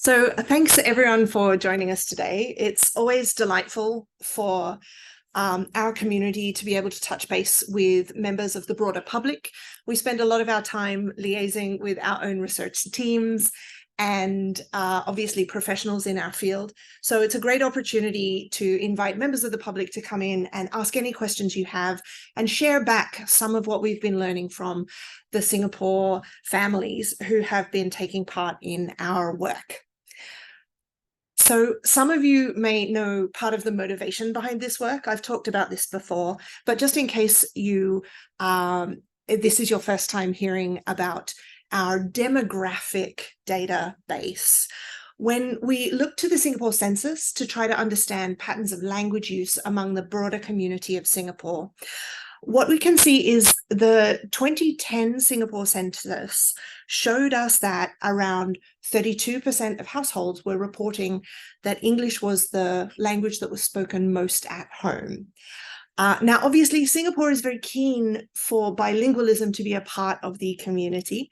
So thanks to everyone for joining us today. It's always delightful for our community to be able to touch base with members of the broader public. We spend a lot of our time liaising with our own research teams and obviously professionals in our field. So it's a great opportunity to invite members of the public to come in and ask any questions you have and share back some of what we've been learning from the Singapore families who have been taking part in our work. So some of you may know part of the motivation behind this work. I've talked about this before, but just in case you this is your first time hearing about our demographic database. When we look to the Singapore census to try to understand patterns of language use among the broader community of Singapore, what we can see is the 2010 Singapore census showed us that around 32% of households were reporting that English was the language that was spoken most at home. Now, obviously, Singapore is very keen for bilingualism to be a part of the community.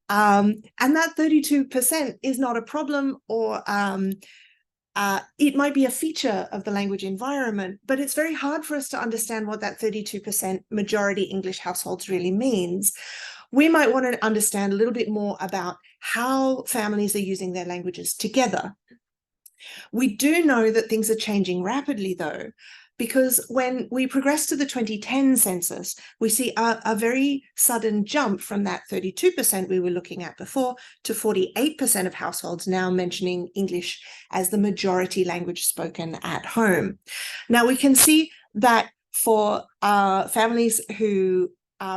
And that 32% is not a problem, or it might be a feature of the language environment, but it's very hard for us to understand what that 32% majority English households really means. We might want to understand a little bit more about how families are using their languages together. We do know that things are changing rapidly, though, because when we progress to the 2010 census, we see a very sudden jump from that 32% we were looking at before to 48% of households now mentioning English as the majority language spoken at home. Now, we can see that for families who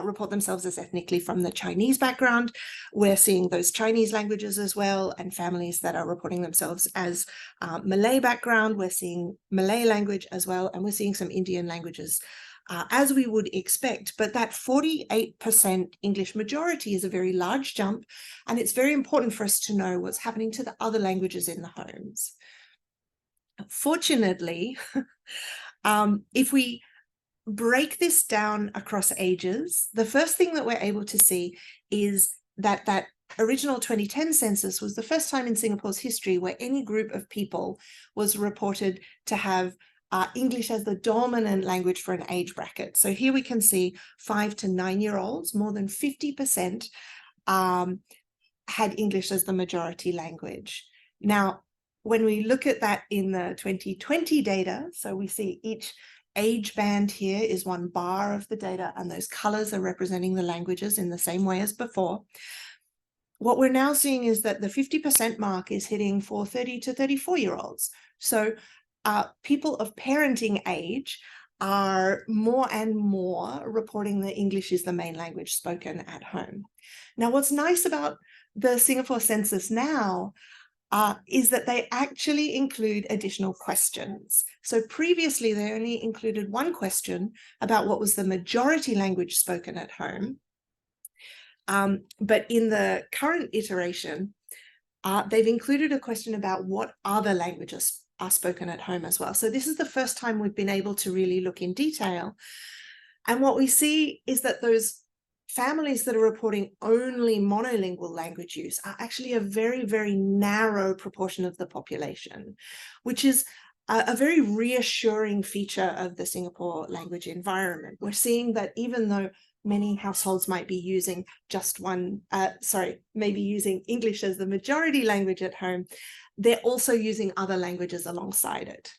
report themselves as ethnically from the Chinese background, we're seeing those Chinese languages as well, and families that are reporting themselves as Malay background, we're seeing Malay language as well, and we're seeing some Indian languages as we would expect. But that 48% English majority is a very large jump, and it's very important for us to know what's happening to the other languages in the homes. Fortunately, if we break this down across ages, the first thing that we're able to see is that that original 2010 census was the first time in Singapore's history where any group of people was reported to have English as the dominant language for an age bracket. So here we can see 5 to 9-year-olds, more than 50% had English as the majority language. Now, when we look at that in the 2020 data, so we see each age band here is one bar of the data, and those colors are representing the languages in the same way as before. What we're now seeing is that the 50% mark is hitting for 30 to 34-year-olds. So people of parenting age are more and more reporting that English is the main language spoken at home. Now, what's nice about the Singapore census now is that they actually include additional questions. So previously, they only included one question about what was the majority language spoken at home. But in the current iteration, they've included a question about what other languages are spoken at home as well. So this is the first time we've been able to really look in detail. And what we see is that those families that are reporting only monolingual language use are actually a very, very narrow proportion of the population, which is a very reassuring feature of the Singapore language environment. We're seeing that even though many households might be using just maybe using English as the majority language at home, they're also using other languages alongside it.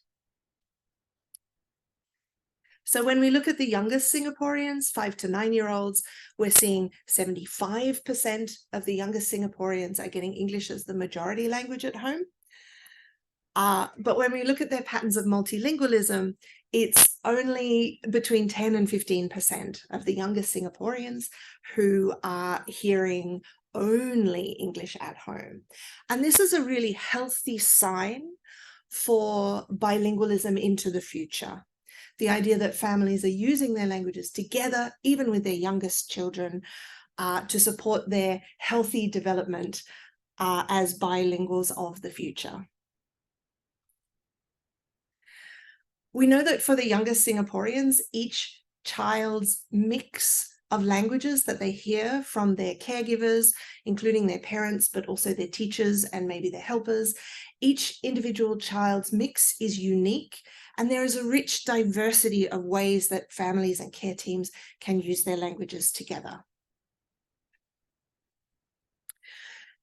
So when we look at the youngest Singaporeans, 5 to 9-year-olds, we're seeing 75% of the youngest Singaporeans are getting English as the majority language at home. But when we look at their patterns of multilingualism, it's only between 10 and 15% of the youngest Singaporeans who are hearing only English at home. And this is a really healthy sign for bilingualism into the future. The idea that families are using their languages together, even with their youngest children, to support their healthy development as bilinguals of the future. We know that for the youngest Singaporeans, each child's mix of languages that they hear from their caregivers, including their parents, but also their teachers and maybe their helpers. Each individual child's mix is unique, and there is a rich diversity of ways that families and care teams can use their languages together.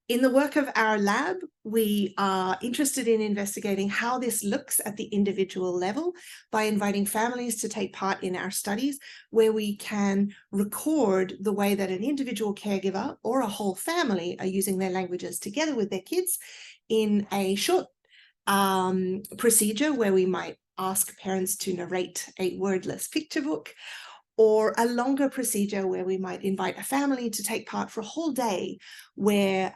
In the work of our lab, we are interested in investigating how this looks at the individual level by inviting families to take part in our studies, where we can record the way that an individual caregiver or a whole family are using their languages together with their kids in a short procedure where we might ask parents to narrate a wordless picture book, or a longer procedure where we might invite a family to take part for a whole day, where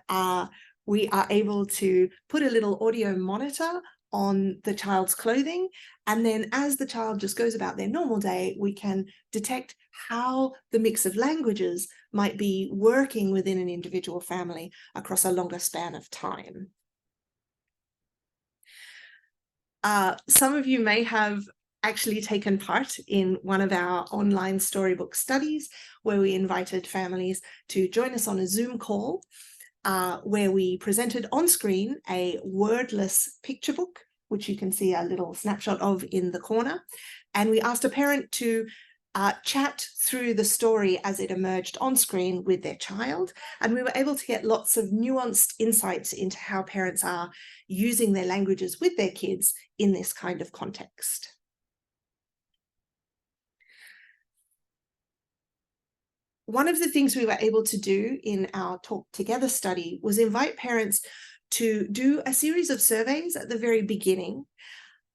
we are able to put a little audio monitor on the child's clothing, and then as the child just goes about their normal day, we can detect how the mix of languages might be working within an individual family across a longer span of time. Some of you may have actually taken part in one of our online storybook studies, where we invited families to join us on a Zoom call, where we presented on screen a wordless picture book, which you can see a little snapshot of in the corner. And we asked a parent to chat through the story as it emerged on screen with their child. And we were able to get lots of nuanced insights into how parents are using their languages with their kids in this kind of context. One of the things we were able to do in our Talk Together study was invite parents to do a series of surveys at the very beginning,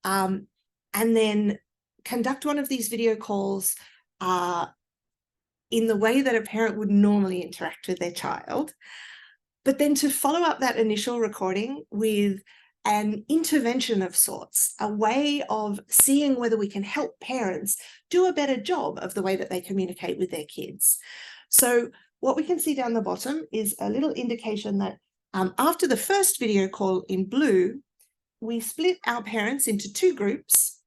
and then conduct one of these video calls in the way that a parent would normally interact with their child, but then to follow up that initial recording with an intervention of sorts, a way of seeing whether we can help parents do a better job of the way that they communicate with their kids. So what we can see down the bottom is a little indication that after the first video call in blue, we split our parents into two groups.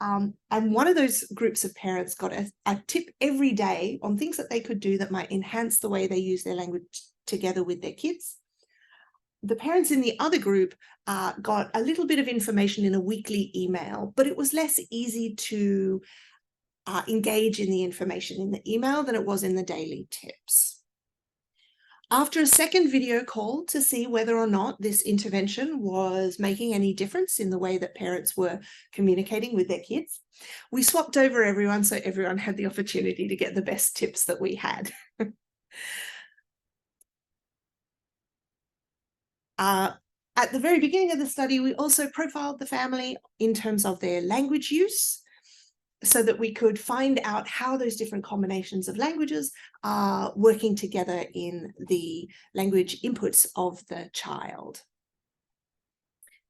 And one of those groups of parents got a tip every day on things that they could do that might enhance the way they use their language together with their kids. The parents in the other group got a little bit of information in a weekly email, but it was less easy to engage in the information in the email than it was in the daily tips. After a second video call to see whether or not this intervention was making any difference in the way that parents were communicating with their kids, we swapped over everyone so everyone had the opportunity to get the best tips that we had. At the very beginning of the study, we also profiled the family in terms of their language use, so that we could find out how those different combinations of languages are working together in the language inputs of the child.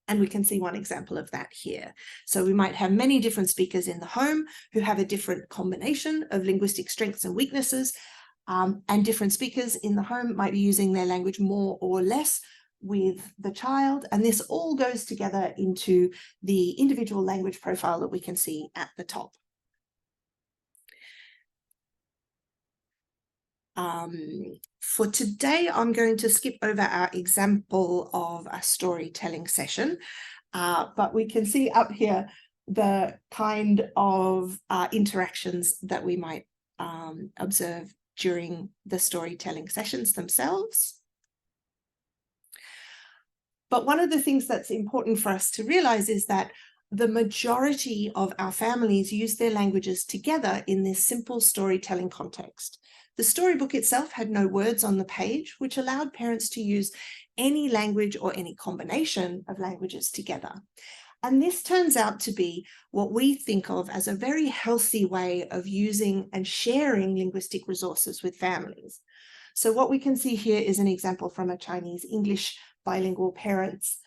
And we can see one example of that here. So we might have many different speakers in the home who have a different combination of linguistic strengths and weaknesses, and different speakers in the home might be using their language more or less with the child, and this all goes together into the individual language profile that we can see at the top. For today, I'm going to skip over our example of a storytelling session, but we can see up here the kind of interactions that we might observe during the storytelling sessions themselves. But one of the things that's important for us to realize is that the majority of our families use their languages together in this simple storytelling context. The storybook itself had no words on the page, which allowed parents to use any language or any combination of languages together. And this turns out to be what we think of as a very healthy way of using and sharing linguistic resources with families. So what we can see here is an example from a Chinese-English bilingual parents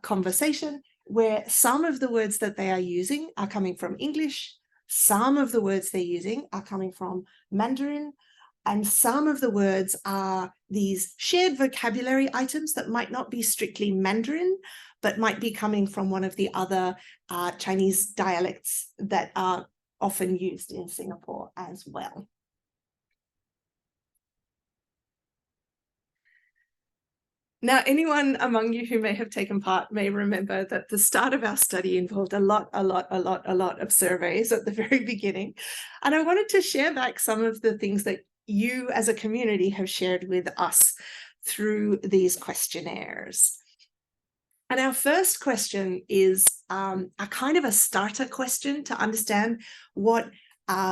conversation, where some of the words that they are using are coming from English, some of the words they're using are coming from Mandarin, and some of the words are these shared vocabulary items that might not be strictly Mandarin, but might be coming from one of the other Chinese dialects that are often used in Singapore as well. Now, anyone among you who may have taken part may remember that the start of our study involved a lot of surveys at the very beginning. And I wanted to share back some of the things that you as a community have shared with us through these questionnaires. And our first question is a kind of a starter question to understand what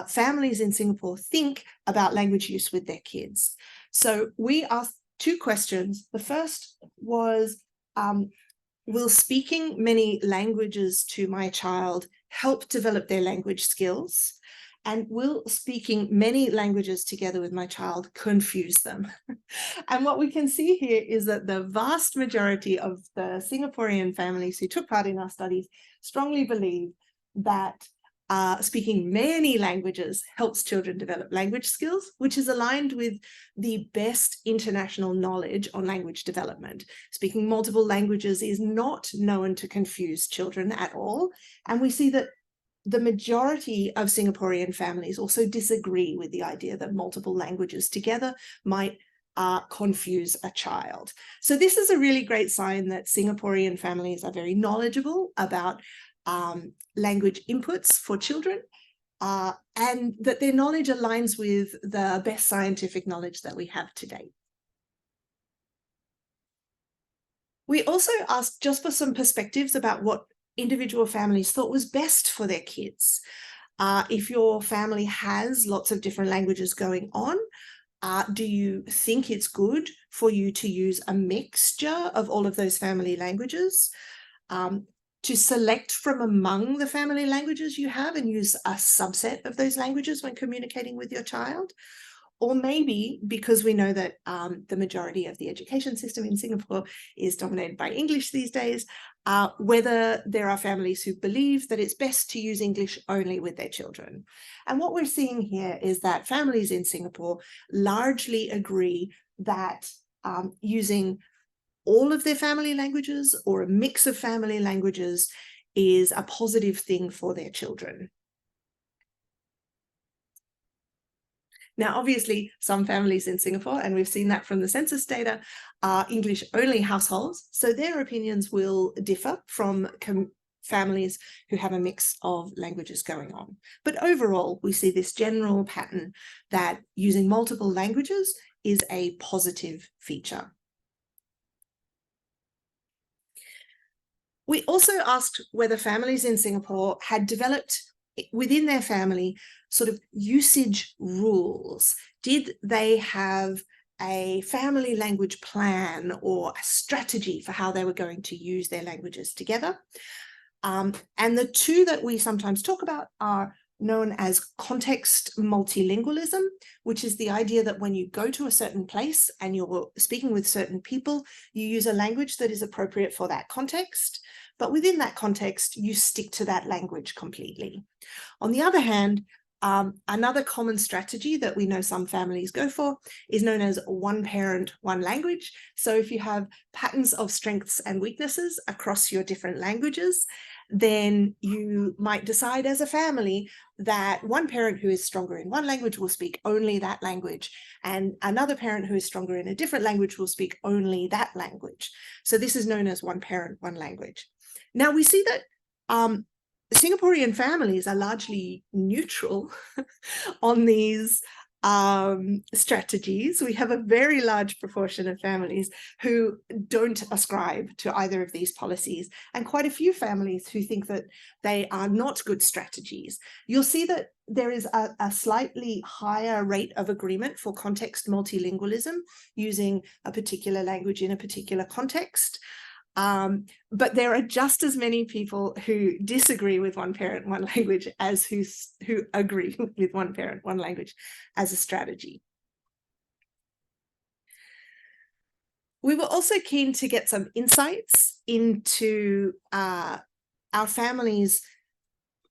families in Singapore think about language use with their kids. So we asked two questions. The first was, will speaking many languages to my child help develop their language skills? And will speaking many languages together with my child confuse them? And what we can see here is that the vast majority of the Singaporean families who took part in our studies strongly believe that speaking many languages helps children develop language skills, which is aligned with the best international knowledge on language development. Speaking multiple languages is not known to confuse children at all. And we see that the majority of Singaporean families also disagree with the idea that multiple languages together might confuse a child. So this is a really great sign that Singaporean families are very knowledgeable about language inputs for children, and that their knowledge aligns with the best scientific knowledge that we have to date. We also asked just for some perspectives about what individual families thought was best for their kids. If your family has lots of different languages going on, do you think it's good for you to use a mixture of all of those family languages? To select from among the family languages you have and use a subset of those languages when communicating with your child? Or maybe, because we know that the majority of the education system in Singapore is dominated by English these days, whether there are families who believe that it's best to use English only with their children. And what we're seeing here is that families in Singapore largely agree that using all of their family languages or a mix of family languages is a positive thing for their children. Now, obviously, some families in Singapore, and we've seen that from the census data, are English-only households, so their opinions will differ from families who have a mix of languages going on. But overall, we see this general pattern that using multiple languages is a positive feature. We also asked whether families in Singapore had developed within their family sort of usage rules. Did they have a family language plan or a strategy for how they were going to use their languages together? And the two that we sometimes talk about are known as context multilingualism, which is the idea that when you go to a certain place and you're speaking with certain people, you use a language that is appropriate for that context. But within that context, you stick to that language completely. On the other hand, another common strategy that we know some families go for is known as one parent, one language. So if you have patterns of strengths and weaknesses across your different languages, then you might decide as a family that one parent who is stronger in one language will speak only that language, and another parent who is stronger in a different language will speak only that language. So this is known as one parent, one language. Now we see that Singaporean families are largely neutral on these strategies. We have a very large proportion of families who don't ascribe to either of these policies, and quite a few families who think that they are not good strategies. You'll see that there is a slightly higher rate of agreement for context multilingualism, using a particular language in a particular context. But there are just as many people who disagree with one parent, one language as who agree with one parent, one language as a strategy. We were also keen to get some insights into our families'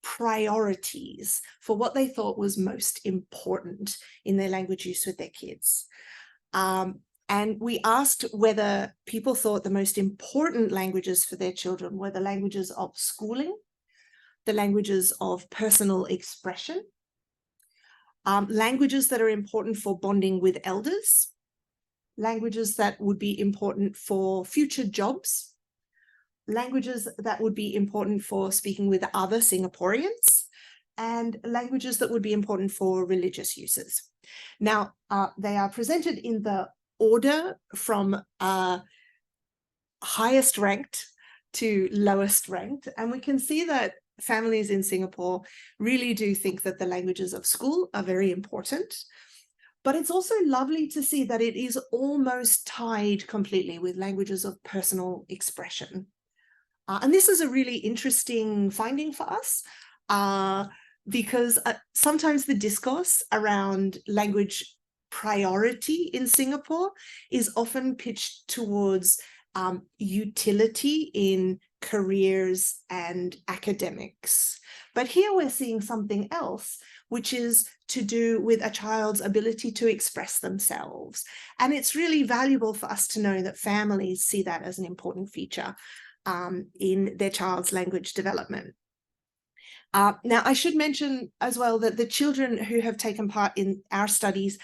priorities for what they thought was most important in their language use with their kids. And we asked whether people thought the most important languages for their children were the languages of schooling, the languages of personal expression, languages that are important for bonding with elders, languages that would be important for future jobs, languages that would be important for speaking with other Singaporeans, and languages that would be important for religious uses. Now, they are presented in the order from highest ranked to lowest ranked, and we can see that families in Singapore really do think that the languages of school are very important. But it's also lovely to see that it is almost tied completely with languages of personal expression. And this is a really interesting finding for us, because sometimes the discourse around language priority in Singapore is often pitched towards utility in careers and academics. But here we're seeing something else, which is to do with a child's ability to express themselves. And it's really valuable for us to know that families see that as an important feature in their child's language development. Now, I should mention as well that the children who have taken part in our studies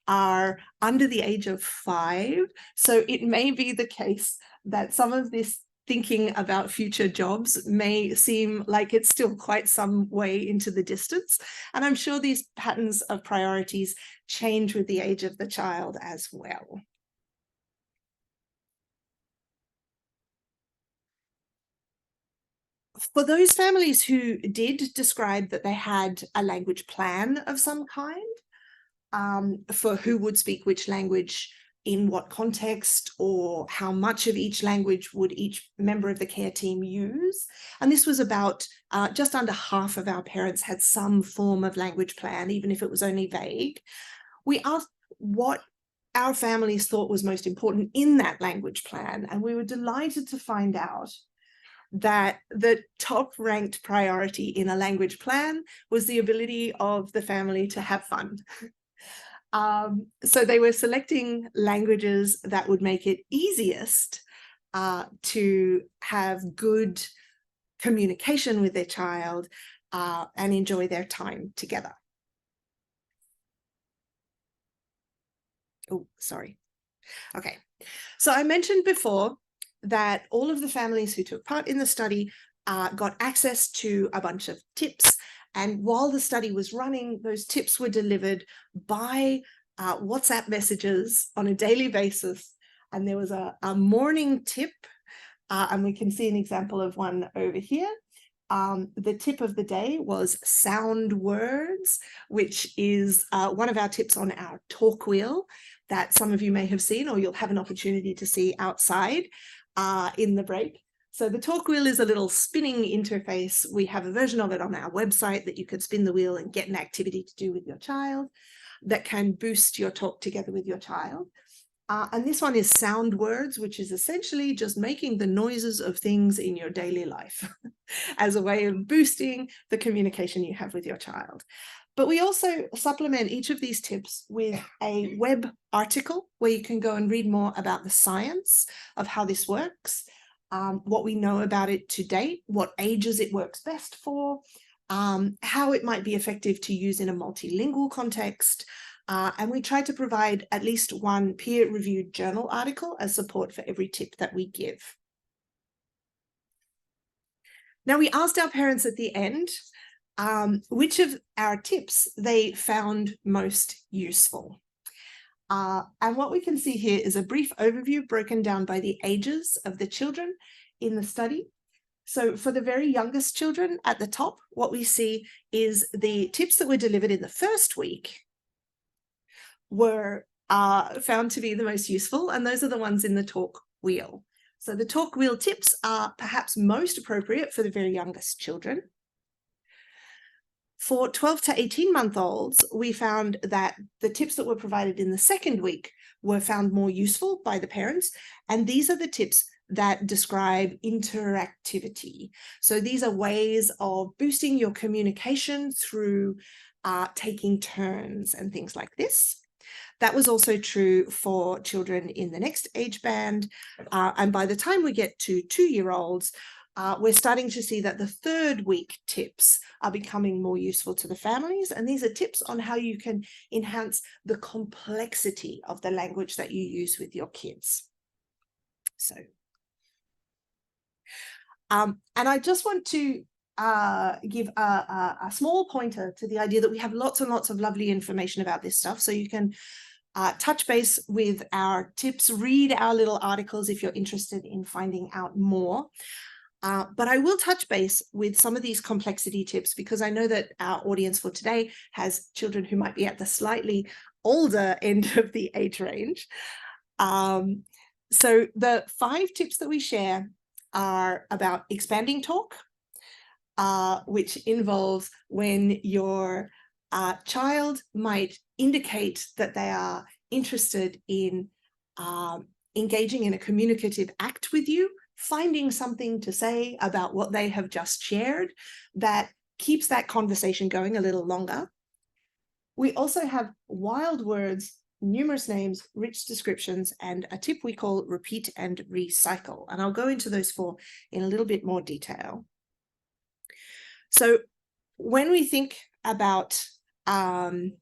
are under the age of 5. So it may be the case that some of this thinking about future jobs may seem like it's still quite some way into the distance. And I'm sure these patterns of priorities change with the age of the child as well. For those families who did describe that they had a language plan of some kind, for who would speak which language in what context, or how much of each language would each member of the care team use. And this was about just under half of our parents had some form of language plan, even if it was only vague. We asked what our families thought was most important in that language plan, and we were delighted to find out that the top ranked priority in a language plan was the ability of the family to have fun. So they were selecting languages that would make it easiest to have good communication with their child and enjoy their time together. Oh, sorry. Okay. So I mentioned before that all of the families who took part in the study got access to a bunch of tips. And while the study was running, those tips were delivered by WhatsApp messages on a daily basis. And there was a morning tip, and we can see an example of one over here. The tip of the day was sound words, which is one of our tips on our talk wheel that some of you may have seen, or you'll have an opportunity to see outside in the break. So the talk wheel is a little spinning interface. We have a version of it on our website that you could spin the wheel and get an activity to do with your child that can boost your talk together with your child. And this one is sound words, which is essentially just making the noises of things in your daily life as a way of boosting the communication you have with your child. But we also supplement each of these tips with a web article where you can go and read more about the science of how this works, what we know about it to date, what ages it works best for, how it might be effective to use in a multilingual context. And we try to provide at least one peer-reviewed journal article as support for every tip that we give. Now, we asked our parents at the end which of our tips they found most useful. And what we can see here is a brief overview broken down by the ages of the children in the study. So for the very youngest children at the top, what we see is the tips that were delivered in the first week were found to be the most useful, and those are the ones in the talk wheel. So the talk wheel tips are perhaps most appropriate for the very youngest children. For 12 to 18-month-olds, we found that the tips that were provided in the second week were found more useful by the parents, and these are the tips that describe interactivity. So these are ways of boosting your communication through taking turns and things like this. That was also true for children in the next age band, and by the time we get to 2-year-olds, we're starting to see that the third week tips are becoming more useful to the families. And these are tips on how you can enhance the complexity of the language that you use with your kids. So, and I just want to give a small pointer to the idea that we have lots and lots of lovely information about this stuff. So you can touch base with our tips, read our little articles if you're interested in finding out more. But I will touch base with some of these complexity tips because I know that our audience for today has children who might be at the slightly older end of the age range. So the 5 tips that we share are about expanding talk, which involves when your child might indicate that they are interested in engaging in a communicative act with you, finding something to say about what they have just shared that keeps that conversation going a little longer. We also have wild words, numerous names, rich descriptions, and a tip we call repeat and recycle. And I'll go into those 4 in a little bit more detail. So when we think about, when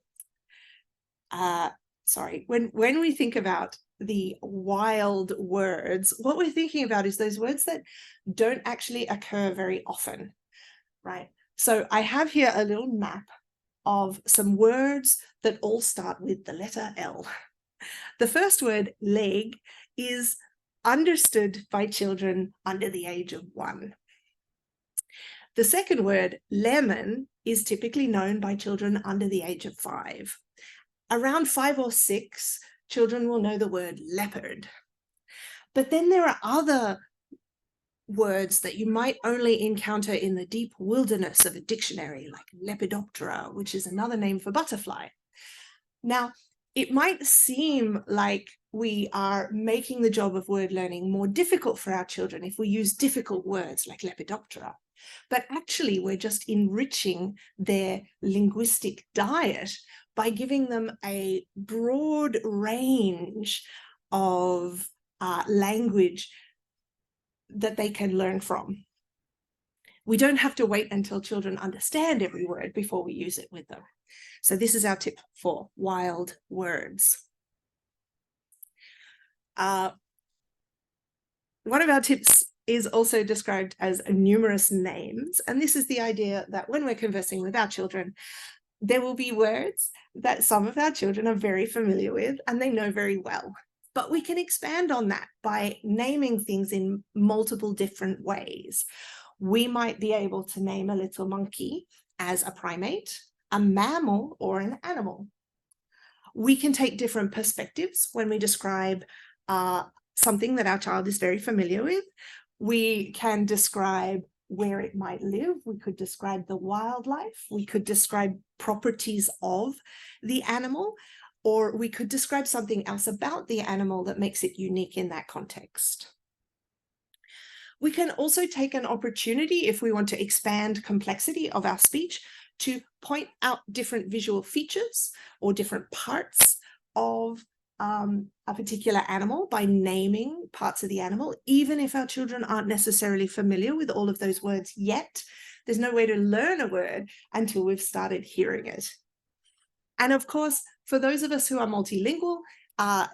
we think about the wild words, what we're thinking about is those words that don't actually occur very often, right? So I have here a little map of some words that all start with the letter L. The first word, leg, is understood by children under the age of 1. The second word, lemon, is typically known by children under the age of 5. Around 5 or 6, children will know the word leopard. But then there are other words that you might only encounter in the deep wilderness of a dictionary, like Lepidoptera, which is another name for butterfly. Now, it might seem like we are making the job of word learning more difficult for our children if we use difficult words like Lepidoptera. But actually, we're just enriching their linguistic diet by giving them a broad range of language that they can learn from. We don't have to wait until children understand every word before we use it with them. So this is our tip for wild words. One of our tips is also described as numerous names. And this is the idea that when we're conversing with our children, there will be words that some of our children are very familiar with and they know very well. But we can expand on that by naming things in multiple different ways. We might be able to name a little monkey as a primate, a mammal, or an animal. We can take different perspectives when we describe something that our child is very familiar with. We can describe where it might live. We could describe the wildlife. We could describe properties of the animal, or we could describe something else about the animal that makes it unique in that context. We can also take an opportunity, if we want to expand complexity of our speech, to point out different visual features or different parts of a particular animal by naming parts of the animal, even if our children aren't necessarily familiar with all of those words yet. There's no way to learn a word until we've started hearing it. And of course, for those of us who are multilingual,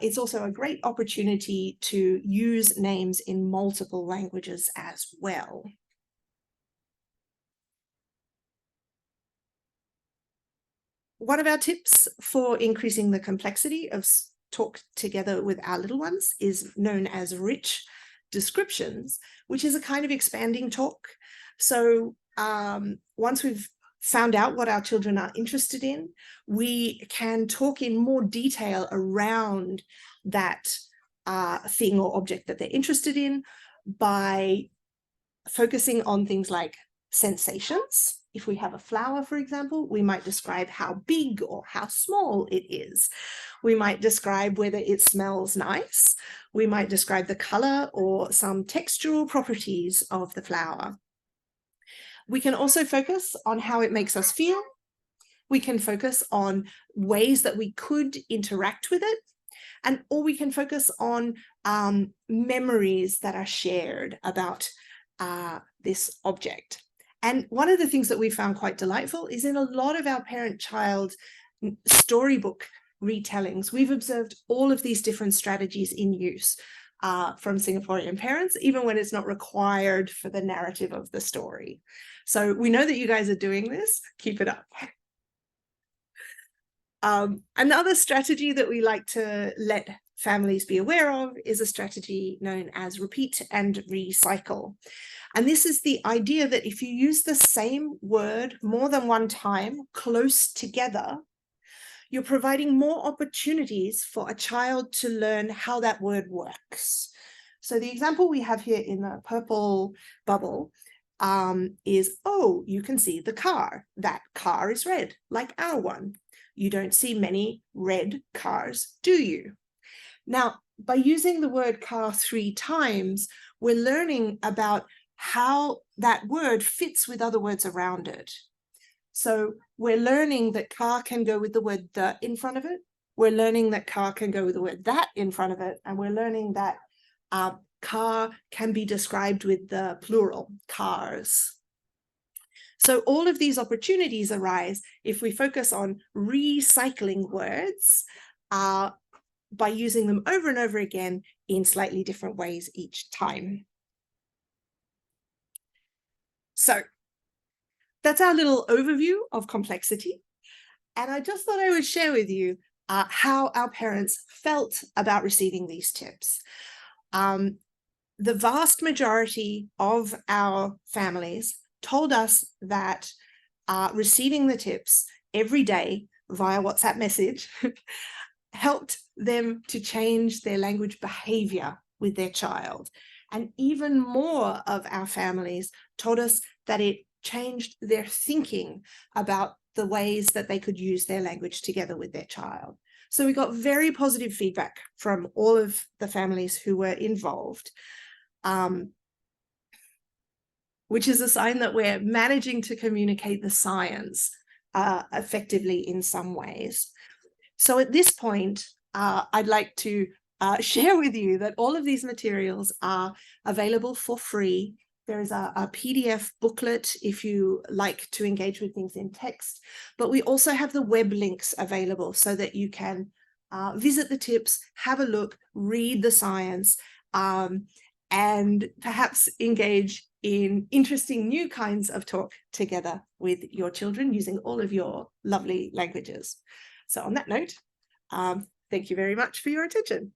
it's also a great opportunity to use names in multiple languages as well. One of our tips for increasing the complexity of talk together with our little ones is known as rich descriptions, which is a kind of expanding talk. So once we've found out what our children are interested in, we can talk in more detail around that thing or object that they're interested in by focusing on things like sensations. If we have a flower, for example, we might describe how big or how small it is. We might describe whether it smells nice. We might describe the color or some textural properties of the flower. We can also focus on how it makes us feel. We can focus on ways that we could interact with it. Or we can focus on memories that are shared about this object. And one of the things that we found quite delightful is in a lot of our parent-child storybook retellings, we've observed all of these different strategies in use from Singaporean parents, even when it's not required for the narrative of the story. So we know that you guys are doing this. Keep it up. Another strategy that we like to let families be aware of is a strategy known as repeat and recycle. And this is the idea that if you use the same word more than one time close together, you're providing more opportunities for a child to learn how that word works. So the example we have here in the purple bubble is, oh, you can see the car. That car is red, like our one. You don't see many red cars, do you? Now, by using the word car 3 times, we're learning about how that word fits with other words around it. So we're learning that car can go with the word the in front of it. We're learning that car can go with the word that in front of it. And we're learning that car can be described with the plural, cars. So all of these opportunities arise if we focus on recycling words by using them over and over again in slightly different ways each time. So that's our little overview of complexity. And I just thought I would share with you how our parents felt about receiving these tips. The vast majority of our families told us that receiving the tips every day via WhatsApp message helped them to change their language behavior with their child. And even more of our families told us that it changed their thinking about the ways that they could use their language together with their child. So we got very positive feedback from all of the families who were involved, which is a sign that we're managing to communicate the science effectively in some ways. So at this point, I'd like to share with you that all of these materials are available for free. There is a PDF booklet if you like to engage with things in text, but we also have the web links available so that you can visit the tips, have a look, read the science, and perhaps engage in interesting new kinds of talk together with your children using all of your lovely languages. So on that note, thank you very much for your attention.